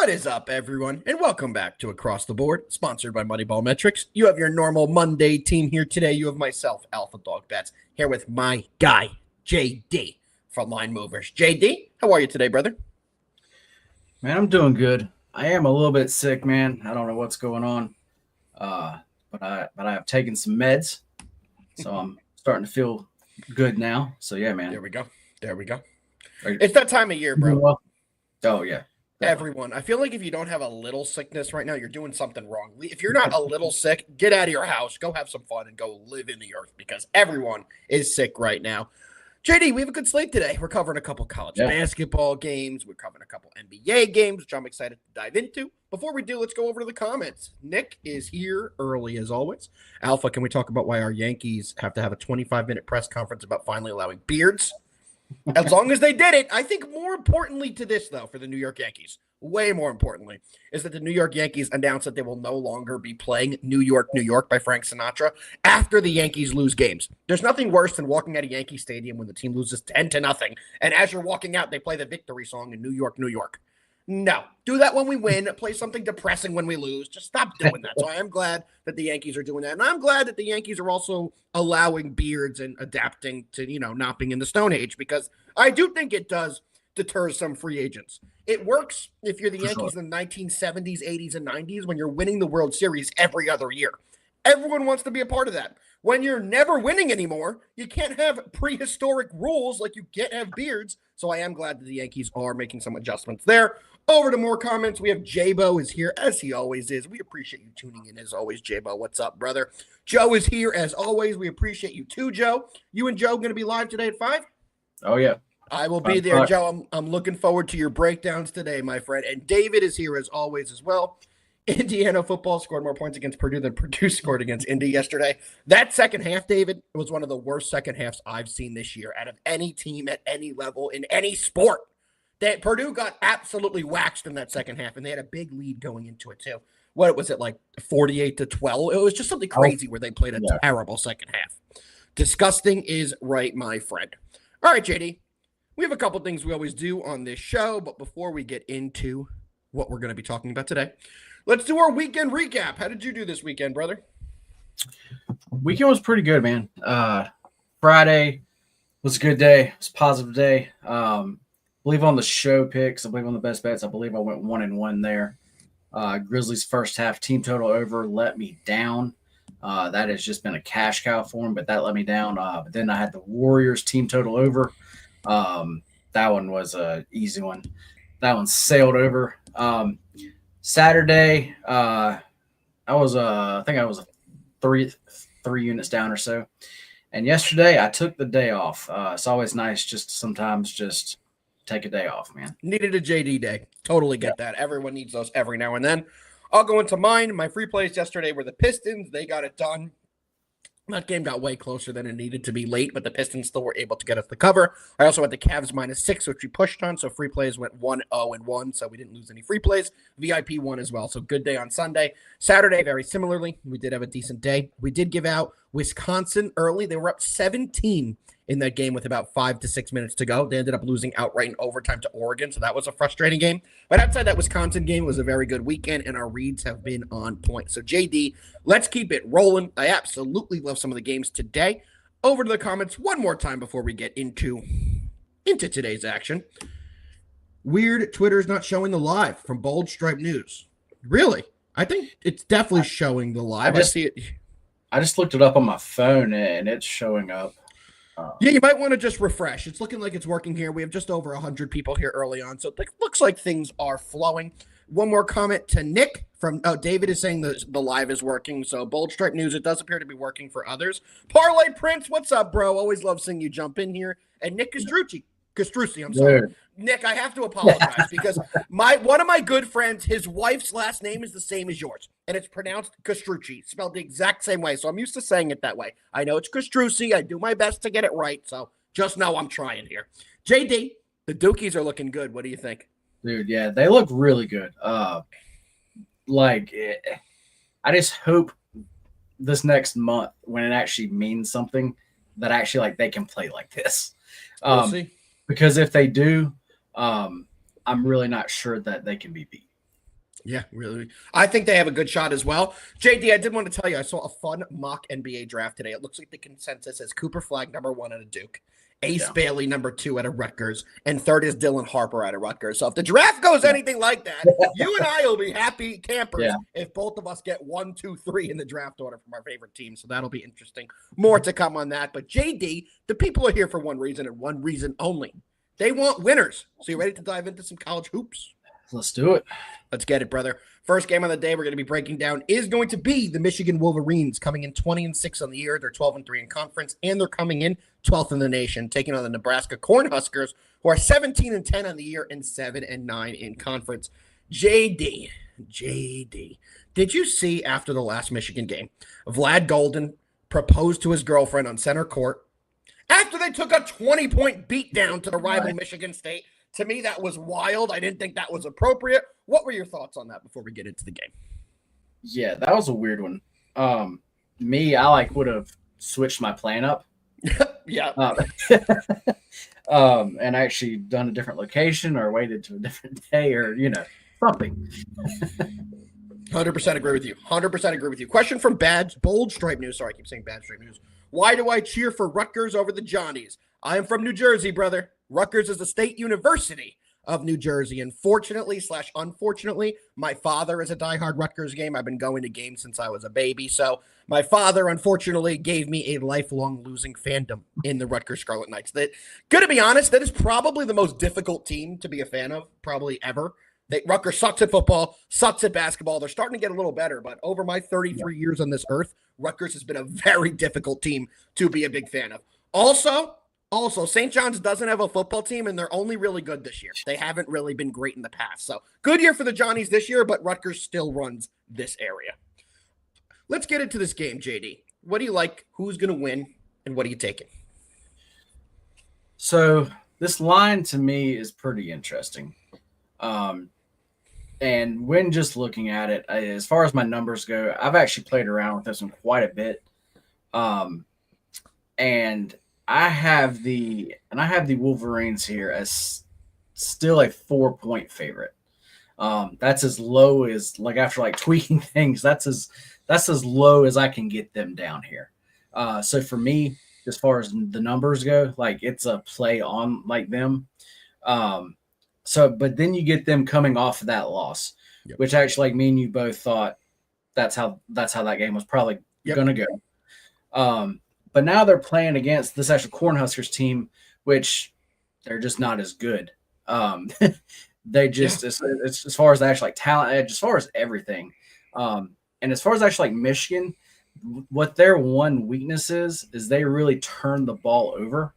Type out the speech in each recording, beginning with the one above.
What is up, everyone, and welcome back to Across the Board, sponsored by MoneyBall Metrics. You have your normal Monday team here today. You have myself, Alpha Dog Bets, here with my guy, JD, from Line Movers. JD, how are you today, brother? Man, I'm doing good. I am a little bit sick, man. I don't know what's going on, but I have taken some meds, so I'm starting to feel good now. So yeah, man. There we go. There we go. Are It's that time of year, you doing bro. well? Oh yeah, definitely. Everyone, I feel like if you don't have a little sickness right now, you're doing something wrong. If you're not a little sick, get out of your house, go have some fun, and go live in the earth because everyone is sick right now. JD, we have a good slate today. We're covering a couple college basketball games. We're covering a couple NBA games, which I'm excited to dive into. Before we do, let's go over to the comments. Nick is here early as always. Alpha, can we talk about why our Yankees have to have a 25-minute press conference about finally allowing beards? As long as they did it, I think more importantly to this, though, for the New York Yankees, way more importantly, is that the New York Yankees announced that they will no longer be playing New York, New York by Frank Sinatra after the Yankees lose games. There's nothing worse than walking out of Yankee Stadium when the team loses 10-0, and as you're walking out, they play the victory song in New York, New York. No, do that when we win. Play something depressing when we lose. Just stop doing that. So I am glad that the Yankees are doing that. And I'm glad that the Yankees are also allowing beards and adapting to, not being in the Stone Age, because I do think it does deter some free agents. It works if you're the Yankees in the 1970s, 80s, and 90s when you're winning the World Series every other year. Everyone wants to be a part of that. When you're never winning anymore, you can't have prehistoric rules like you can't have beards. So I am glad that the Yankees are making some adjustments there. Over to more comments. We have Jabo is here, as he always is. We appreciate you tuning in, as always, Jabo. What's up, brother? Joe is here, as always. We appreciate you too, Joe. You and Joe going to be live today at 5? Oh yeah, I will be there, Joe. I'm looking forward to your breakdowns today, my friend. And David is here, as always, as well. Indiana football scored more points against Purdue than Purdue scored against Indy yesterday. That second half, David, was one of the worst second halves I've seen this year out of any team at any level in any sport. Purdue got absolutely waxed in that second half, and they had a big lead going into it, too. What was it, like 48-12? It was just something crazy where they played a terrible second half. Disgusting is right, my friend. All right, JD, we have a couple things we always do on this show, but before we get into what we're going to be talking about today, let's do our weekend recap. How did you do this weekend, brother? Weekend was pretty good, man. Friday was a good day. It was a positive day. I believe on the show picks, I believe on the best bets, I believe I went 1-1 there. Grizzlies first half team total over let me down. That has just been a cash cow for him, but that let me down. But then I had the Warriors team total over. That one was an easy one. That one sailed over. Saturday, I think I was three units down or so. And yesterday, I took the day off. It's always nice just sometimes just take a day off, man. Needed a JD day. Totally get that. Everyone needs those every now and then. I'll go into mine. My free plays yesterday were the Pistons. They got it done. That game got way closer than it needed to be late, but the Pistons still were able to get us the cover. I also had the Cavs -6, which we pushed on, so free plays went 1-0-1, so we didn't lose any free plays. VIP won as well, so good day on Sunday. Saturday, very similarly, we did have a decent day. We did give out Wisconsin early. They were up 17 in that game with about 5 to 6 minutes to go. They ended up losing outright in overtime to Oregon, so that was a frustrating game. But outside that Wisconsin game, it was a very good weekend, and our reads have been on point. So, JD, let's keep it rolling. I absolutely love some of the games today. Over to the comments one more time before we get into today's action. Weird Twitter's not showing the live from Bold Stripe News. Really? I think it's definitely showing the live. I see it. I just looked it up on my phone, and it's showing up. Yeah, you might want to just refresh. It's looking like it's working here. We have just over 100 people here early on, so it looks like things are flowing. One more comment to Nick from David is saying the live is working. So Bold Stripe News, it does appear to be working for others. Parlay Prince, what's up, bro? Always love seeing you jump in here. And Nick Castrucci, I'm sorry. Dude. Nick, I have to apologize because one of my good friends, his wife's last name is the same as yours, and it's pronounced Castrucci, spelled the exact same way. So I'm used to saying it that way. I know it's Castrucci. I do my best to get it right. So just know I'm trying here. JD, the Dookies are looking good. What do you think? Dude, yeah, they look really good. I just hope this next month, when it actually means something, that actually they can play like this. We'll see. Because if they do, I'm really not sure that they can be beat. Yeah, really. I think they have a good shot as well. JD, I did want to tell you, I saw a fun mock NBA draft today. It looks like the consensus is Cooper Flag #1 at a Duke, Ace Yeah. Bailey #2 at a Rutgers, and third is Dylan Harper at a Rutgers. So if the draft goes anything like that, you and I will be happy campers if both of us get 1, 2, 3 in the draft order from our favorite team. So that'll be interesting. More to come on that. But JD, the people are here for one reason and one reason only. They want winners. So you ready to dive into some college hoops? Let's do it. Let's get it, brother. First game of the day we're going to be breaking down is going to be the Michigan Wolverines, coming in 20-6 on the year. They're 12-3 in conference, and they're coming in 12th in the nation, taking on the Nebraska Cornhuskers, who are 17-10 on the year and 7-9 in conference. JD, did you see after the last Michigan game, Vlad Golden proposed to his girlfriend on center court after they took a 20-point beatdown to the rival Michigan State? To me, that was wild. I didn't think that was appropriate. What were your thoughts on that before we get into the game? Yeah, that was a weird one. I would have switched my plan up. Yeah. And actually done a different location or waited to a different day or, something. 100% agree with you. 100% agree with you. Question from Bold Stripe News. Sorry, I keep saying Bad Stripe News. Why do I cheer for Rutgers over the Johnnies? I am from New Jersey, brother. Rutgers is the state university of New Jersey. And unfortunately, my father is a diehard Rutgers game. I've been going to games since I was a baby. So my father, unfortunately, gave me a lifelong losing fandom in the Rutgers Scarlet Knights. Gonna be honest, that is probably the most difficult team to be a fan of, probably ever. Rutgers sucks at football, sucks at basketball. They're starting to get a little better, but over my 33 years on this earth, Rutgers has been a very difficult team to be a big fan of. Also, St. John's doesn't have a football team, and they're only really good this year. They haven't really been great in the past. So good year for the Johnnies this year, but Rutgers still runs this area. Let's get into this game, JD. What do you like? Who's going to win? And what are you taking? So this line to me is pretty interesting. And when just looking at it, as far as my numbers go, I've actually played around with this one quite a bit. And I have the Wolverines here as still a 4-point favorite. That's as low as after tweaking things, that's as low as I can get them down here. So for me, as far as the numbers go, it's a play on them. But then you get them coming off of that loss, which actually me and you both thought that's how that game was probably going to go. But now they're playing against this actual Cornhuskers team, which they're just not as good. They just it's as far as the actual talent edge, as far as everything, and as far as actually Michigan, what their one weakness is they really turn the ball over.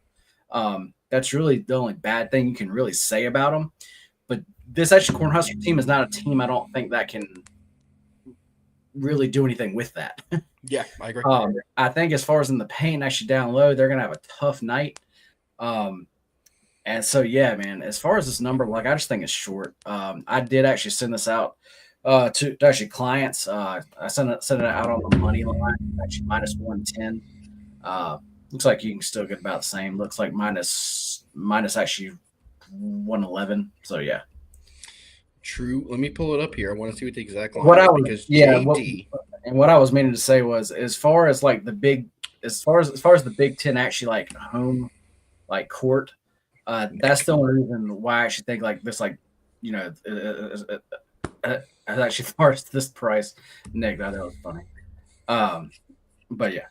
That's really the only bad thing you can really say about them. But this actual Cornhusker team is not a team I don't think that can really do anything with that. Yeah, I agree. I think as far as in the paint, actually down low, they're going to have a tough night. And so, yeah, man, as far as this number, I just think it's short. I did actually send this out to actually clients. I sent it out on the money line, actually -110. Looks like you can still get about the same. Looks like minus actually 111. So, yeah. True. Let me pull it up here. I want to see what the exact line is. What I was meaning to say was, as far as the Big Ten actually home court, that's the only reason why I actually think this as actually far as this price. Nick, that was funny. But yeah.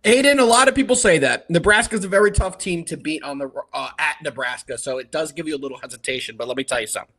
Aiden, a lot of people say that Nebraska's a very tough team to beat on the at Nebraska, so it does give you a little hesitation. But let me tell you something.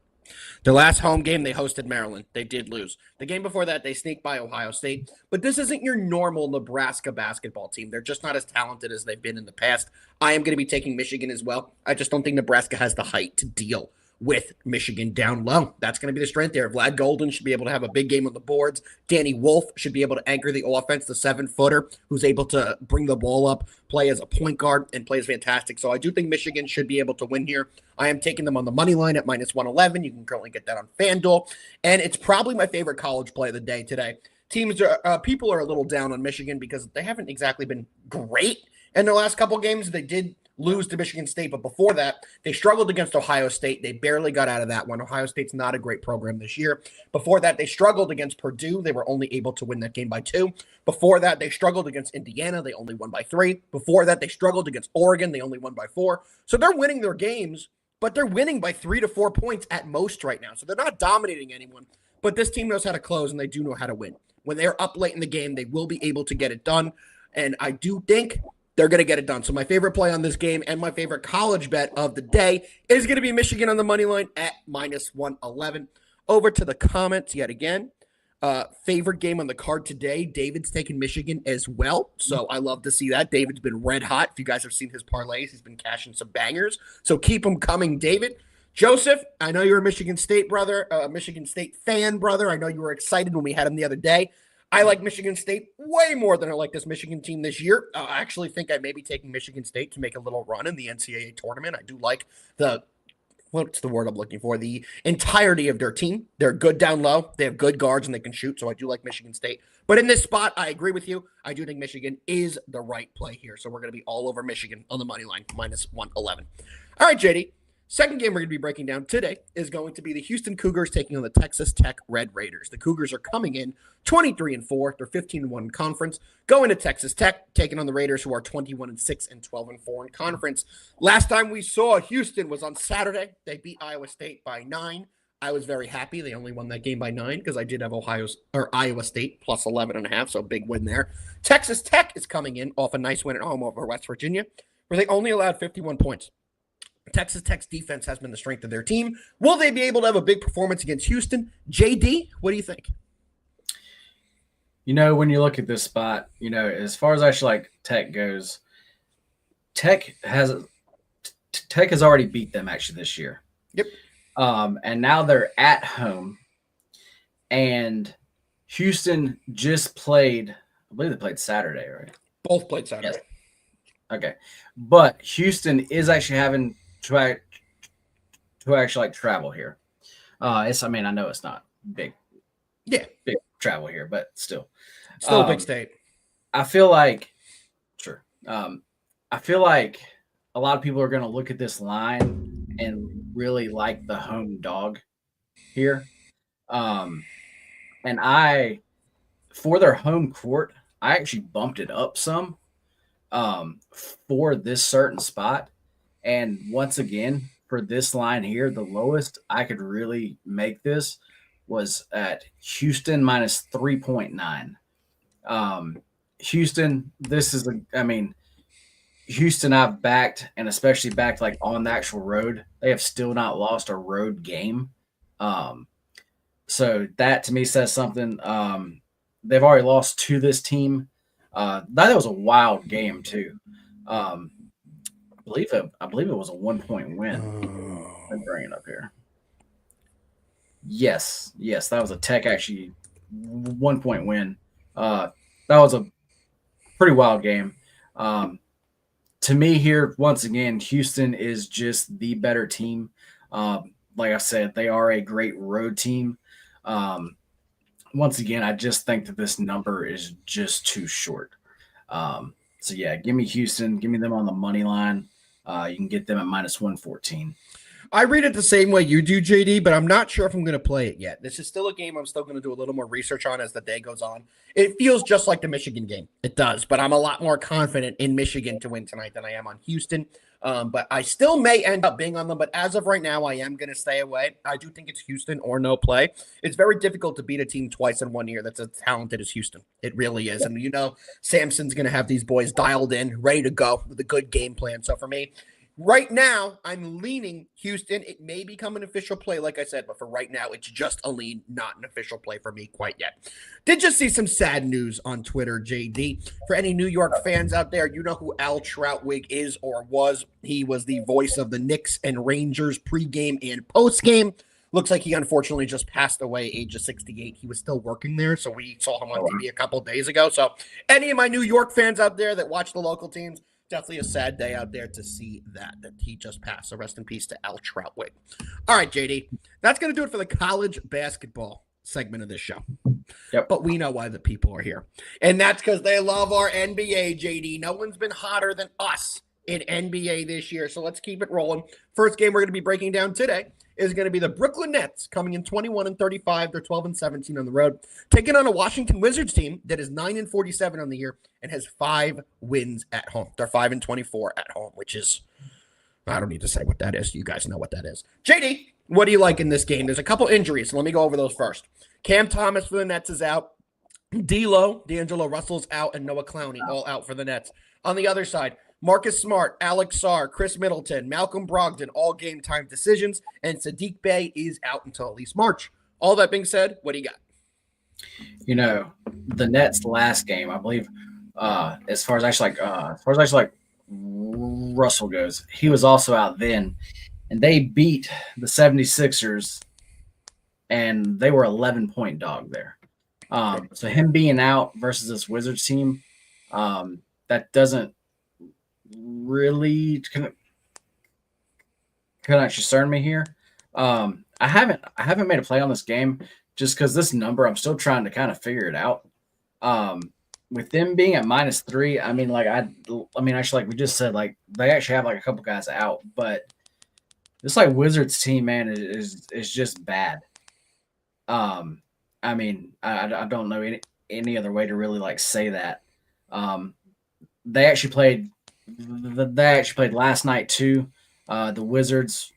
The last home game, they hosted Maryland. They did lose. The game before that, they sneaked by Ohio State. But this isn't your normal Nebraska basketball team. They're just not as talented as they've been in the past. I am going to be taking Michigan as well. I just don't think Nebraska has the height to deal with Michigan down low. That's going to be the strength there. Vlad Golden should be able to have a big game on the boards. Danny Wolf should be able to anchor the offense, the 7-footer who's able to bring the ball up, play as a point guard, and plays fantastic. So I do think Michigan should be able to win here. I am taking them on the money line at -111. You can currently get that on FanDuel. And it's probably my favorite college play of the day today. People are a little down on Michigan because they haven't exactly been great in their last couple games. They did lose to Michigan State. But before that, they struggled against Ohio State. They barely got out of that one. Ohio State's not a great program this year. Before that, they struggled against Purdue. They were only able to win that game by 2. Before that, they struggled against Indiana. They only won by 3. Before that, they struggled against Oregon. They only won by 4. So they're winning their games, but they're winning by 3 to 4 points at most right now. So they're not dominating anyone, but this team knows how to close, and they do know how to win. When they're up late in the game, they will be able to get it done, and I do think they're going to get it done. So my favorite play on this game and my favorite college bet of the day is going to be Michigan on the money line at minus 111. Over to the comments yet again. Favorite game on the card today, David's taking Michigan as well. So I love to see that. David's been red hot. If you guys have seen his parlays, he's been cashing some bangers. So keep them coming, David. Joseph, I know you're a Michigan State brother, Michigan State fan, brother. I know you were excited when we had him the other day. I like Michigan State way more than I like this Michigan team this year. I actually think I may be taking Michigan State to make a little run in the NCAA tournament. I do like what's the word I'm looking for? The entirety of their team. They're good down low. They have good guards and they can shoot. So I do like Michigan State. But in this spot, I agree with you. I do think Michigan is the right play here. So we're going to be all over Michigan on the money line, minus 111. All right, JD. Second game we're going to be breaking down today is going to be the Houston Cougars taking on the Texas Tech Red Raiders. The Cougars are coming in 23-4. They're 15-1 in conference. Going to Texas Tech, taking on the Raiders, who are 21-6 and 12-4 in conference. Last time we saw Houston was on Saturday. They beat Iowa State by 9. I was very happy. They only won that game by 9 because I did have Iowa State plus 11.5, so big win there. Texas Tech is coming in off a nice win at home over West Virginia, where they only allowed 51 points. Texas Tech's defense has been the strength of their team. Will they be able to have a big performance against Houston? JD, what do you think? When you look at this spot, as far as actually like Tech goes, Tech has already beat them actually this year. Yep. And now they're at home, and Houston just played. I believe they played Saturday, right? Both played Saturday. Yes. Okay, but Houston is actually having to actually like travel here. I know it's not big travel here, but still a big state. I feel like I feel like a lot of people are going to look at this line and really like the home dog here. And for their home court, I actually bumped it up some for this certain spot. And once again, for this line here, the lowest I could really make this was at Houston minus 3.9. Houston, Houston I've backed, and especially backed like on the actual road. They have still not lost a road game. So that to me says something. They've already lost to this team. That was a wild game too. I believe it was a 1-point win. Let me bring it up here. Yes, that was a Tech actually 1-point win. That was a pretty wild game. To me here, once again, Houston is just the better team. Like I said, they are a great road team. Once again, I just think that this number is just too short. So yeah, give me Houston. Give me them on the money line. You can get them at minus 114. I read it the same way you do, JD, but I'm not sure if I'm going to play it yet. This is still a game I'm still going to do a little more research on as the day goes on. It feels just like the Michigan game. It does, but I'm a lot more confident in Michigan to win tonight than I am on Houston. But I still may end up being on them. But as of right now, I am going to stay away. I do think it's Houston or no play. It's very difficult to beat a team twice in 1 year that's as talented as Houston. It really is. And, Samson's going to have these boys dialed in, ready to go with a good game plan. So for me, right now, I'm leaning Houston. It may become an official play, like I said, but for right now, it's just a lean, not an official play for me quite yet. Did just see some sad news on Twitter, JD. For any New York fans out there, you know who Al Troutwig is or was. He was the voice of the Knicks and Rangers pregame and postgame. Looks like he unfortunately just passed away, age of 68. He was still working there, so we saw him on TV a couple days ago. So any of my New York fans out there that watch the local teams, definitely a sad day out there to see that he just passed. So rest in peace to Al Troutwig. All right, JD. That's going to do it for the college basketball segment of this show. Yep. But we know why the people are here. And that's because they love our NBA, JD. No one's been hotter than us in NBA this year. So let's keep it rolling. First game we're going to be breaking down today is going to be the Brooklyn Nets coming in 21-35. They're 12-17 on the road, taking on a Washington Wizards team that is 9-47 on the year and has 5 wins at home. They're 5-24 at home, which is, I don't need to say what that is. You guys know what that is. JD, what do you like in this game? There's a couple injuries, so let me go over those first. Cam Thomas for the Nets is out. D'Angelo Russell's out, and Noah Clowney all out for the Nets. On the other side, Marcus Smart, Alex Sarr, Chris Middleton, Malcolm Brogdon, all game time decisions, and Sadiq Bey is out until at least March. All that being said, what do you got? You know, the Nets last game, I believe, as far as Russell goes, he was also out then, and they beat the 76ers, and they were 11-point dog there. So him being out versus this Wizards team, that doesn't really kind of concern me here. I haven't made a play on this game just because this number, I'm still trying to kind of figure it out. With them being at -3, I mean, actually, like we just said, like they actually have like a couple guys out, but this like Wizards team, man, is just bad. I mean, I don't know any other way to really like say that. They actually played last night too. The Wizards,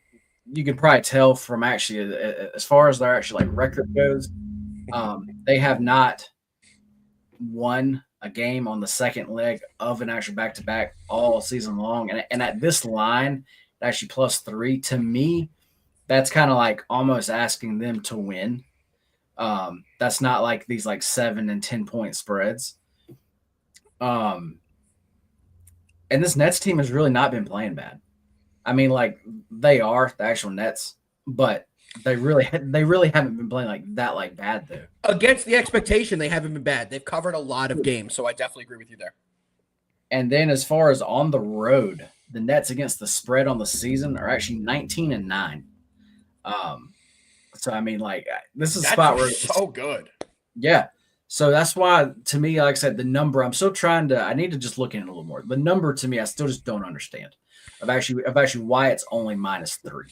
you can probably tell from actually as far as their actual like record goes, they have not won a game on the second leg of an actual back-to-back all season long. And at this line, actually +3, to me, that's kind of like almost asking them to win. That's not like these like 7 and 10 point spreads. And this Nets team has really not been playing bad. I mean, like they are the actual Nets, but they really haven't been playing like that like bad though. Against the expectation, they haven't been bad. They've covered a lot of games, so I definitely agree with you there. And then as far as on the road, the Nets against the spread on the season are actually 19-9. So I mean, like this is a spot where it's so good. Yeah. So that's why, to me, like I said, the number, I'm still trying to, I need to just look in it a little more. The number, to me, I still just don't understand of actually why it's only -3.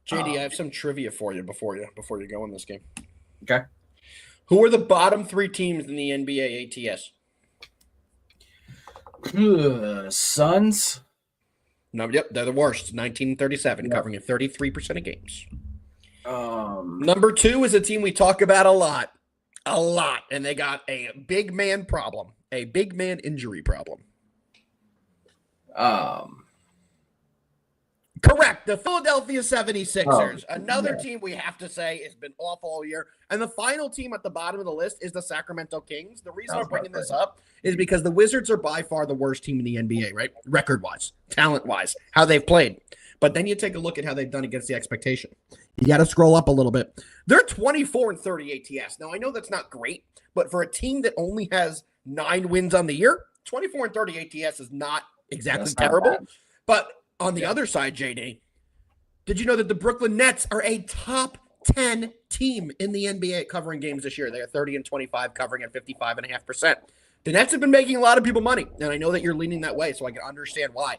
JD, I have some trivia for you before you go in this game. Okay. Who are the bottom 3 teams in the NBA ATS? Suns. No, yep, they're the worst. 1937, covering 33% of games. Number 2 is a team we talk about a lot, and they got a big man problem, a big man injury problem. Correct. The Philadelphia 76ers, another team we have to say has been off all year. And the final team at the bottom of the list is the Sacramento Kings. The reason I'm bringing this up is because the Wizards are by far the worst team in the NBA, right? Record-wise, talent-wise, how they've played. But then you take a look at how they've done against the expectation. You got to scroll up a little bit. They're 24-30 ATS. Now, I know that's not great, but for a team that only has 9 wins on the year, 24-30 ATS is not exactly terrible. But on the other side, JD, did you know that the Brooklyn Nets are a top 10 team in the NBA covering games this year? They are 30-25, covering at 55.5%. The Nets have been making a lot of people money, and I know that you're leaning that way, so I can understand why.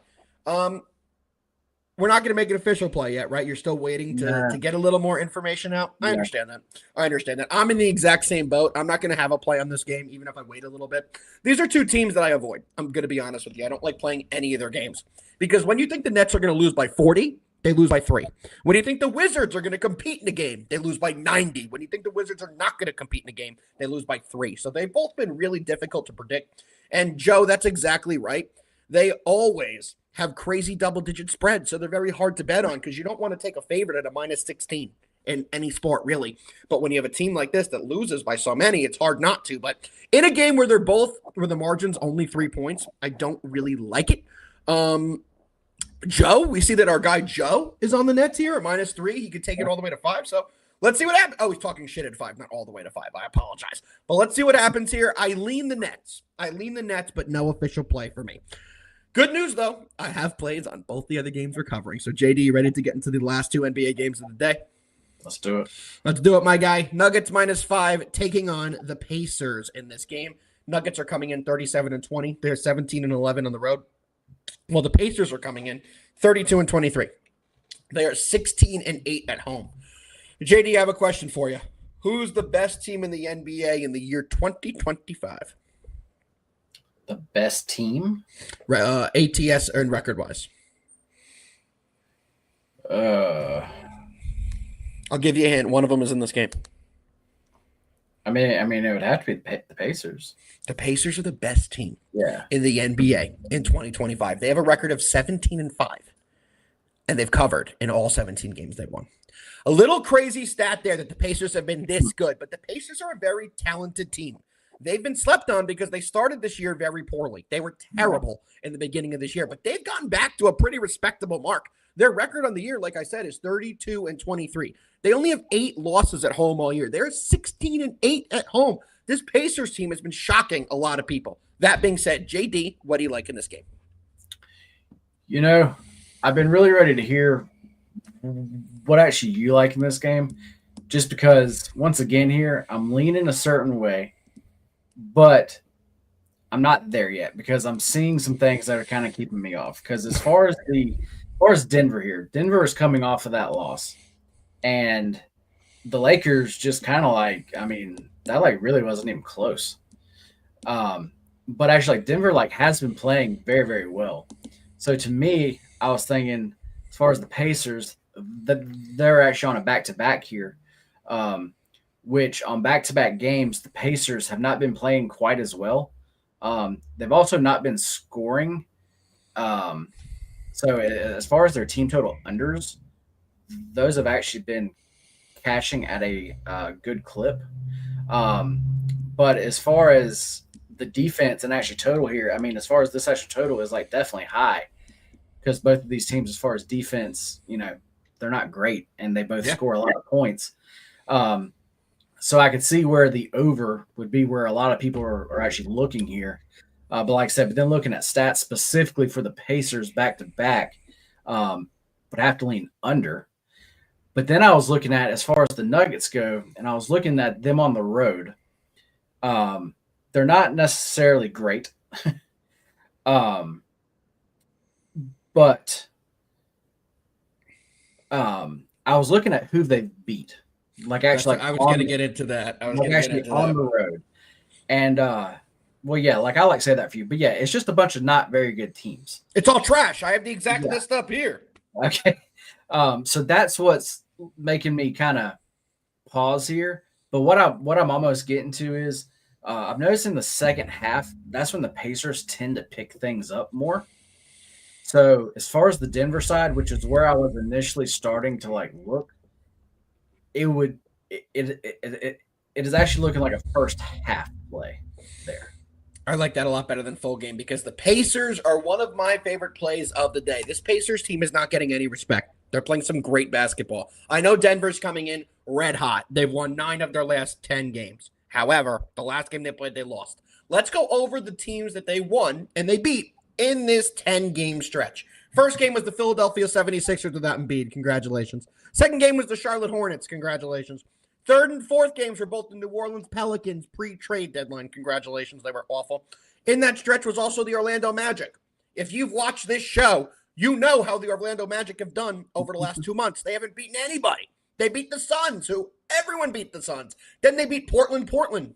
We're not going to make an official play yet, right? You're still waiting to get a little more information out. I understand that. I'm in the exact same boat. I'm not going to have a play on this game, even if I wait a little bit. These are 2 teams that I avoid. I'm going to be honest with you. I don't like playing any of their games because when you think the Nets are going to lose by 40, they lose by 3. When you think the Wizards are going to compete in a game, they lose by 90. When you think the Wizards are not going to compete in a game, they lose by 3. So they've both been really difficult to predict. And Joe, that's exactly right. They always have crazy double-digit spreads, so they're very hard to bet on because you don't want to take a favorite at a -16 in any sport, really. But when you have a team like this that loses by so many, it's hard not to. But in a game where the margin's only 3 points, I don't really like it. Joe, we see that our guy Joe is on the Nets here at -3. He could take it all the way to 5. So let's see what happens. Oh, he's talking shit at 5, not all the way to 5. I apologize. But let's see what happens here. I lean the Nets, but no official play for me. Good news, though. I have plays on both the other games we're covering. So, JD, you ready to get into the last 2 NBA games of the day? Let's do it. Let's do it, my guy. Nuggets -5 taking on the Pacers in this game. Nuggets are coming in 37-20. They're 17-11 on the road. Well, the Pacers are coming in 32-23. They are 16-8 at home. JD, I have a question for you. Who's the best team in the NBA in the year 2025? The best team? ATS and record wise. Uh, I'll give you a hint. One of them is in this game. I mean, it would have to be the Pacers. The Pacers are the best team Yeah. in the NBA in 2025. They have a record of 17-5, and they've covered in all 17 games they've won. A little crazy stat there that the Pacers have been this good, but the Pacers are a very talented team. They've been slept on because they started this year very poorly. They were terrible in the beginning of this year, but they've gotten back to a pretty respectable mark. Their record on the year, like I said, is 32-23. They only have 8 losses at home all year. They're 16-8 at home. This Pacers team has been shocking a lot of people. That being said, JD, what do you like in this game? You know, I've been really ready to hear what actually you like in this game, just because once again here, I'm leaning a certain way, but I'm not there yet because I'm seeing some things that are kind of keeping me off. Because as far as Denver here, Denver is coming off of that loss, and the Lakers just kind of that really wasn't even close. But actually, Denver has been playing very, very well. So to me, I was thinking as far as the Pacers, that they're actually on a back-to-back here, which on back-to-back games, the Pacers have not been playing quite as well. They've also not been scoring. So as far as their team total unders, those have actually been cashing at a good clip. But as far as the defense and actually total here, as far as this actual total is definitely high, because both of these teams, as far as defense, they're not great, and they both score a lot of points. So I could see where the over would be where a lot of people are actually looking here. But like I said, but then looking at stats specifically for the Pacers back-to-back, would have to lean under. But then I was looking at, as far as the Nuggets go, and I was looking at them on the road. They're not necessarily great. But I was looking at who they beat. I was going to get into that. I was going to get into on the road. And I like to say that for you. But yeah, it's just a bunch of not very good teams. It's all trash. I have the exact list up here. Okay. So that's what's making me kind of pause here. But what I'm almost getting to is I've noticed in the second half, that's when the Pacers tend to pick things up more. So as far as the Denver side, which is where I was initially starting to look, it is actually looking like a first half play there. I like that a lot better than full game because the Pacers are one of my favorite plays of the day. This Pacers team is not getting any respect. They're playing some great basketball. I know Denver's coming in red hot. They've won 9 of their last 10 games. However, the last game they played, they lost. Let's go over the teams that they won and they beat in this 10-game stretch. First game was the Philadelphia 76ers without Embiid. Congratulations. Second game was the Charlotte Hornets. Congratulations. Third and fourth games were both the New Orleans Pelicans pre-trade deadline. Congratulations. They were awful. In that stretch was also the Orlando Magic. If you've watched this show, you know how the Orlando Magic have done over the last 2 months. They haven't beaten anybody. They beat the Suns, who everyone beat the Suns. Then they beat Portland.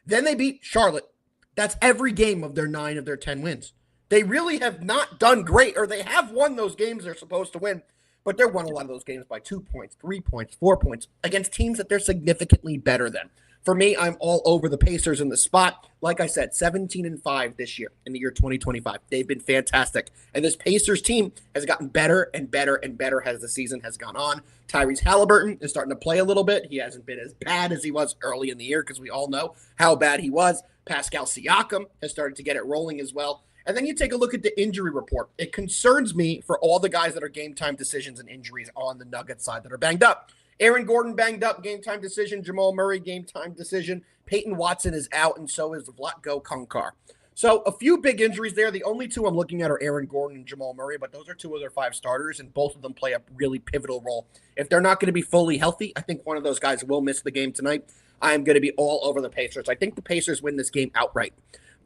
Then they beat Charlotte. That's every game of their 9 of their 10 wins. They really have not done great, or they have won those games they're supposed to win, but they're won a lot of those games by 2 points, 3 points, 4 points against teams that they're significantly better than. For me, I'm all over the Pacers in the spot. Like I said, 17-5 this year in the year 2025. They've been fantastic. And this Pacers team has gotten better and better and better as the season has gone on. Tyrese Halliburton is starting to play a little bit. He hasn't been as bad as he was early in the year because we all know how bad he was. Pascal Siakam has started to get it rolling as well. And then you take a look at the injury report. It concerns me for all the guys that are game-time decisions and injuries on the Nuggets side that are banged up. Aaron Gordon banged up, game-time decision. Jamal Murray, game-time decision. Peyton Watson is out, and so is Vlatko Konkar. So a few big injuries there. The only 2 I'm looking at are Aaron Gordon and Jamal Murray, but those are 2 of their 5 starters, and both of them play a really pivotal role. If they're not going to be fully healthy, I think one of those guys will miss the game tonight. I'm going to be all over the Pacers. I think the Pacers win this game outright.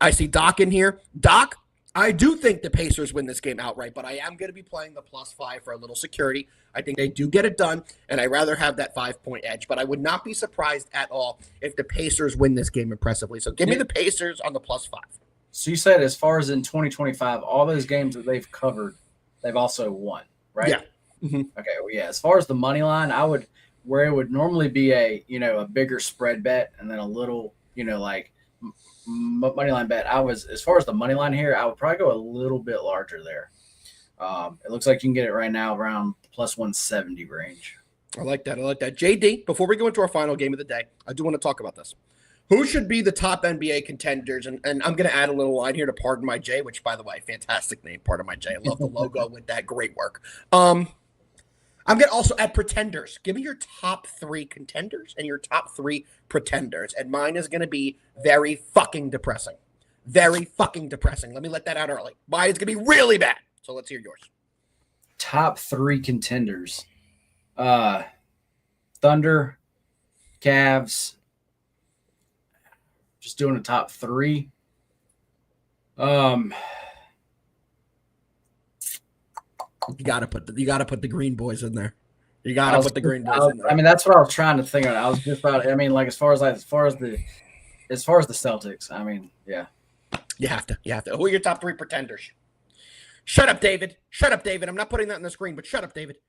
I see Doc in here. Doc, I do think the Pacers win this game outright, but I am going to be playing the +5 for a little security. I think they do get it done, and I'd rather have that 5-point edge. But I would not be surprised at all if the Pacers win this game impressively. So give me the Pacers on the +5. So you said as far as in 2025, all those games that they've covered, they've also won, right? Yeah. Mm-hmm. Okay. Well, yeah. As far as the money line, where it would normally be a bigger spread bet and then a little like money line bet. As far as the money line here, I would probably go a little bit larger there. It looks like you can get it right now around +170 range. I like that. JD, before we go into our final game of the day, I do want to talk about this. Who should be the top NBA contenders? And I'm going to add a little line here to Pardon My J, which, by the way, fantastic name, Pardon My J. I love the logo with that. Great work. I'm going to also add pretenders. Give me your top 3 contenders and your top 3 pretenders. And mine is going to be very fucking depressing. Very fucking depressing. Let me let that out early. Mine is going to be really bad. So let's hear yours. Top 3 contenders. Thunder, Cavs. Just doing a top 3. You gotta put the Green Boys in there. You gotta put the Green Boys in there. I mean, that's what I was trying to think of. I was just about. I mean, like as far as the Celtics. I mean, yeah. You have to. Who are your top 3 pretenders? Shut up, David. I'm not putting that on the screen, but shut up, David.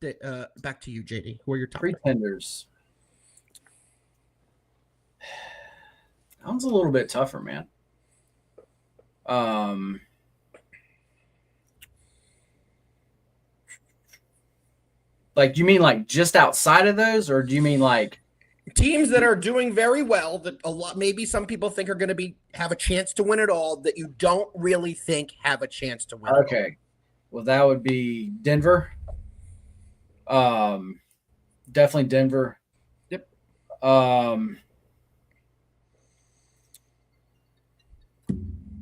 Back to you, JD. Who are your top pretenders? That one's a little bit tougher, man. Like, do you mean like just outside of those, or do you mean like teams that are doing very well that maybe some people think are going to have a chance to win it all that you don't really think have a chance to win? Okay, well that would be Denver. Definitely Denver. Yep.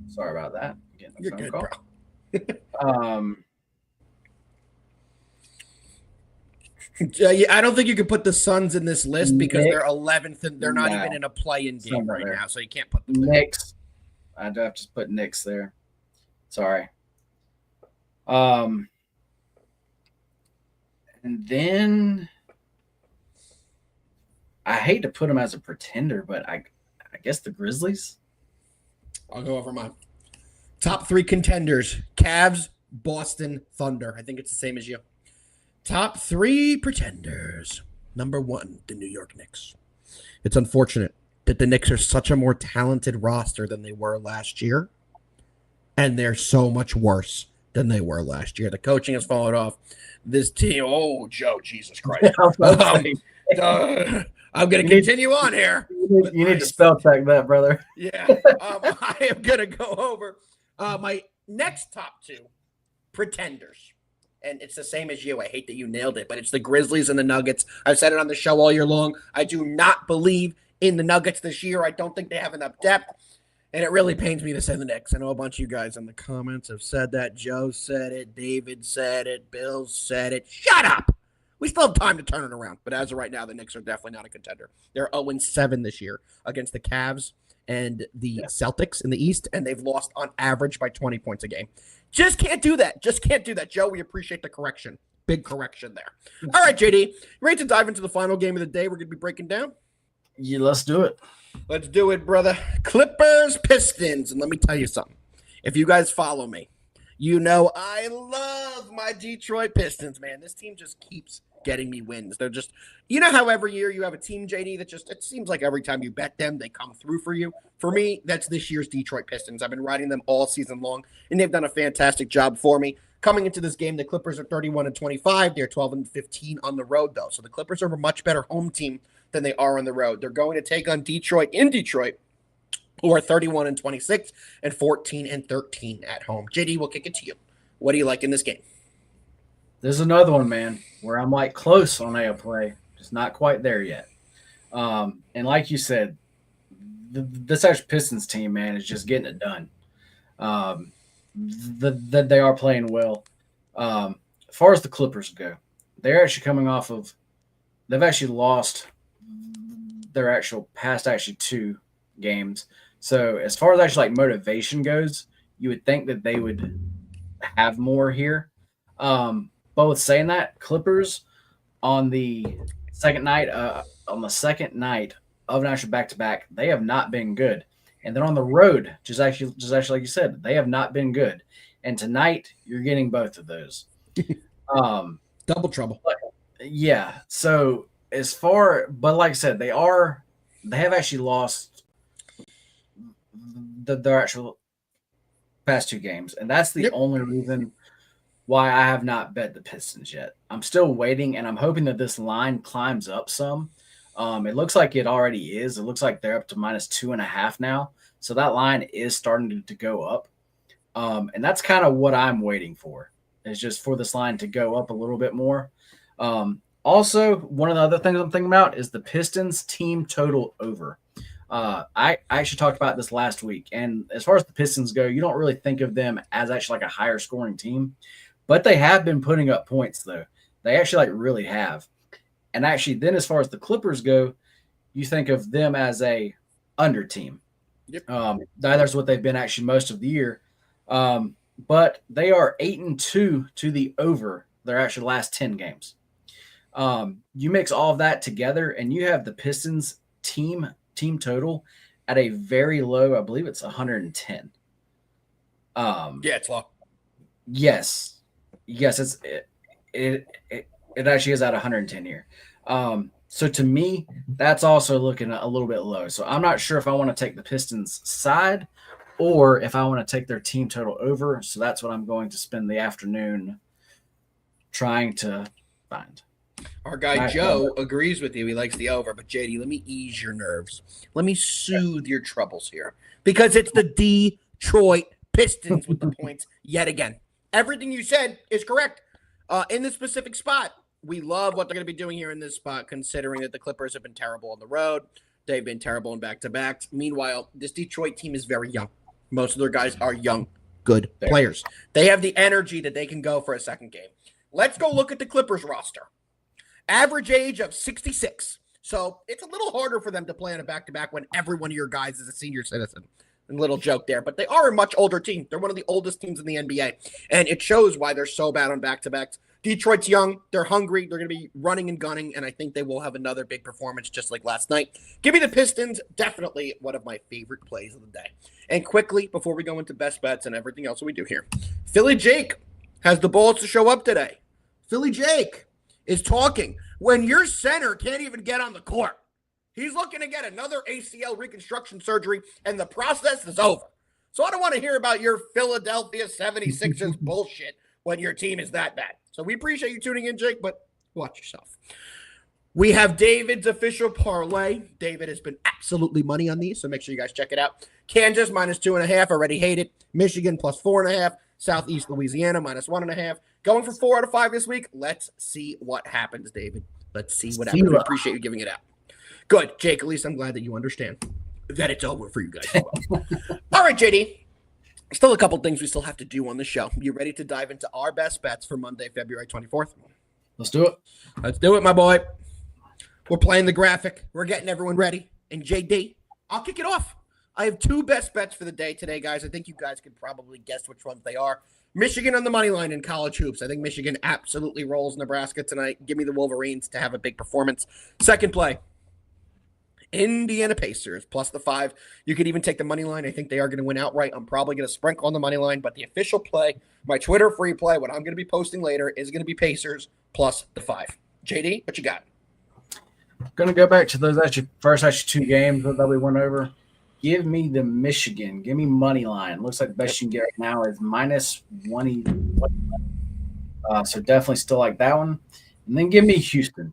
Sorry about that. You're good, call. Bro. I don't think you can put the Suns in this list because they're 11th and they're not even in a play-in game right now, so you can't put them Knicks. I'd have to put Knicks there. Sorry. And then I hate to put them as a pretender, but I guess the Grizzlies. I'll go over mine. Top 3 contenders: Cavs, Boston, Thunder. I think it's the same as you. Top 3 pretenders. Number 1, the New York Knicks. It's unfortunate that the Knicks are such a more talented roster than they were last year, and they're so much worse than they were last year. The coaching has fallen off. This team, oh, Joe, Jesus Christ. I'm going to continue on here. You need to spell check that, brother. Yeah. I am going to go over my next top 2 pretenders. And it's the same as you. I hate that you nailed it, but it's the Grizzlies and the Nuggets. I've said it on the show all year long. I do not believe in the Nuggets this year. I don't think they have enough depth, and it really pains me to say the Knicks. I know a bunch of you guys in the comments have said that. Joe said it. David said it. Bill said it. Shut up. We still have time to turn it around, but as of right now, the Knicks are definitely not a contender. They're 0-7 this year against the Cavs and the Celtics in the East, and they've lost on average by 20 points a game. Just can't do that. Joe, we appreciate the correction. Big correction there. All right, JD, you ready to dive into the final game of the day we're going to be breaking down? Yeah, let's do it. Let's do it, brother. Clippers, Pistons. And let me tell you something. If you guys follow me, you know I love my Detroit Pistons, man. This team just keeps getting me wins. They're just, you know how every year you have a team, JD, that just, it seems like every time you bet them, they come through for you. For me, that's this year's Detroit Pistons. I've been riding them all season long, and they've done a fantastic job for me. Coming into this game, the Clippers are 31-25. They're 12-15 on the road, though. So the Clippers are a much better home team than they are on the road. They're going to take on Detroit in Detroit, who are 31-26 and 14-13 at home. JD, we'll kick it to you. What do you like in this game? There's another one, man, where I'm like close on a play, just not quite there yet. And like you said, this actual Pistons team, man, is just getting it done. They are playing well. As far as the Clippers go, they're actually coming off of – they've actually lost their actual past 2 games. So as far as actually like motivation goes, You would think that they would have more here. But with saying that, Clippers on the second night, of national back to back, they have not been good. And then on the road, just actually like you said, they have not been good. And tonight, you're getting both of those. Double trouble. Yeah. So but like I said, they have actually lost their actual past two games, and that's the only reason why I have not bet the Pistons yet. I'm still waiting, and I'm hoping that this line climbs up some. It looks like it already is. It looks like they're up to -2.5 now, so that line is starting to go up, and that's kind of what I'm waiting for. Is just for this line to go up a little bit more. Also, one of the other things I'm thinking about is the Pistons team total over. I actually talked about this last week, and as far as the Pistons go, you don't really think of them as actually like a higher scoring team, but they have been putting up points though. They actually really have. And actually, then as far as the Clippers go, you think of them as a under team. Yep. That's what they've been actually most of the year. But they are 8-2 to the over their actual last 10 games. You mix all of that together, and you have the Pistons team total at a very low, I believe it's 110. It's low. Yes, it actually is at 110 here. So to me, that's also looking a little bit low. So I'm not sure if I want to take the Pistons side or if I want to take their team total over. So that's what I'm going to spend the afternoon trying to find. Our guy Joe agrees with you. He likes the over. But, JD, let me ease your nerves. Let me soothe your troubles here. Because it's the Detroit Pistons with the points yet again. Everything you said is correct. In this specific spot, we love what they're going to be doing here in this spot, considering that the Clippers have been terrible on the road. They've been terrible in back-to-backs. Meanwhile, this Detroit team is very young. Most of their guys are young, good players. They have the energy that they can go for a second game. Let's go look at the Clippers roster. Average age of 66. So it's a little harder for them to play on a back-to-back when every one of your guys is a senior citizen. A little joke there, but they are a much older team. They're one of the oldest teams in the NBA, and it shows why they're so bad on back-to-backs. Detroit's young. They're hungry. They're going to be running and gunning, and I think they will have another big performance just like last night. Give me the Pistons. Definitely one of my favorite plays of the day. And quickly, before we go into best bets and everything else that we do here, Philly Jake has the balls to show up today. Philly Jake is talking when your center can't even get on the court. He's looking to get another ACL reconstruction surgery, and the process is over. So I don't want to hear about your Philadelphia 76ers bullshit when your team is that bad. So we appreciate you tuning in, Jake, but watch yourself. We have David's official parlay. David has been absolutely money on these, so make sure you guys check it out. Kansas -2.5. Already hate it. Michigan +4.5. Southeast Louisiana -1.5. Going for 4 out of 5 this week. Let's see what happens, David. Let's see what happens. We appreciate you giving it out. Good. Jake, at least I'm glad that you understand that it's over for you guys as well. All right, JD. Still a couple things we still have to do on the show. You ready to dive into our best bets for Monday, February 24th? Let's do it. Let's do it, my boy. We're playing the graphic. We're getting everyone ready. And JD, I'll kick it off. I have 2 best bets for the day today, guys. I think you guys could probably guess which ones they are. Michigan on the money line in college hoops. I think Michigan absolutely rolls Nebraska tonight. Give me the Wolverines to have a big performance. Second play, Indiana Pacers +5. You could even take the money line. I think they are going to win outright. I'm probably going to sprinkle on the money line, but the official play, my Twitter free play, what I'm going to be posting later is going to be Pacers +5. JD, what you got? I'm going to go back to those first 2 games that we went over. Give me the Michigan. Give me money line. Looks like the best you can get right now is -1. So definitely still like that one. And then give me Houston.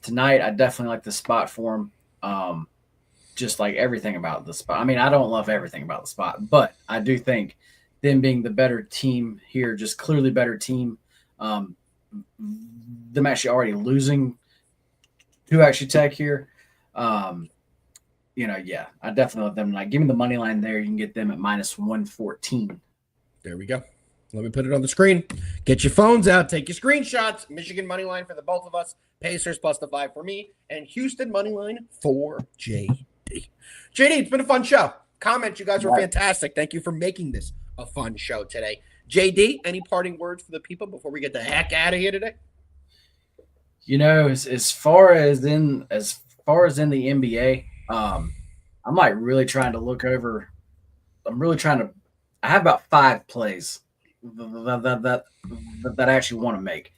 Tonight, I definitely like the spot for them. Just like everything about the spot. I mean, I don't love everything about the spot, but I do think them being the better team here, just clearly better team, them actually already losing to actually Tech here. I definitely love them. Like, give me the money line there. You can get them at -114. There we go. Let me put it on the screen. Get your phones out. Take your screenshots. Michigan money line for the both of us. Pacers +5 for me. And Houston money line for JD. JD, it's been a fun show. Comment. You guys were fantastic. Thank you for making this a fun show today. JD, any parting words for the people before we get the heck out of here today? You know, as far as in the NBA, I'm like really trying to look over. I'm really trying to. I have about 5 plays that I actually want to make,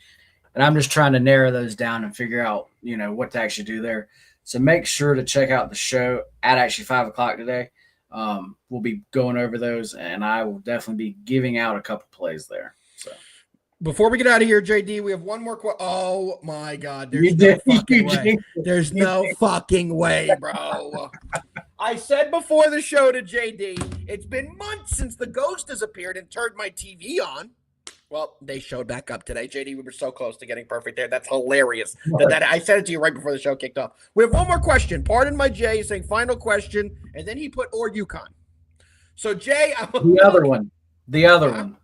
and I'm just trying to narrow those down and figure out what to actually do there. So make sure to check out the show at actually 5 o'clock today. We'll be going over those, and I will definitely be giving out a couple plays there. So before we get out of here, JD, we have one more question. Oh my God, there's no fucking way. There's no fucking way, bro. I said before the show to JD, it's been months since the ghost has appeared and turned my TV on. Well, they showed back up today. JD, we were so close to getting perfect there. That's hilarious. That I said it to you right before the show kicked off. We have one more question. Pardon my Jay saying final question, and then he put or UConn. So Jay, the other one. The other one.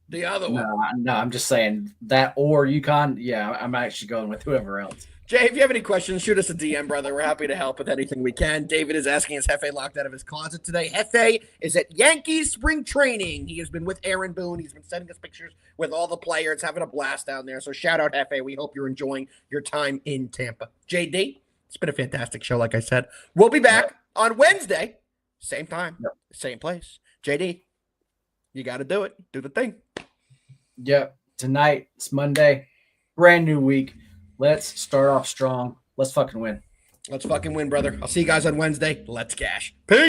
No, I'm just saying that or UConn. Yeah, I'm actually going with whoever else. Jay, if you have any questions, shoot us a DM, brother. We're happy to help with anything we can. David is asking, is Hefe locked out of his closet today? Hefe is at Yankees spring training. He has been with Aaron Boone. He's been sending us pictures with all the players, having a blast down there. So shout out, Hefe. We hope you're enjoying your time in Tampa. JD, it's been a fantastic show, like I said. We'll be back on Wednesday. Same time, same place. JD, you got to do it. Do the thing. Yep. Tonight, it's Monday. Brand new week. Let's start off strong. Let's fucking win. Let's fucking win, brother. I'll see you guys on Wednesday. Let's cash. Peace.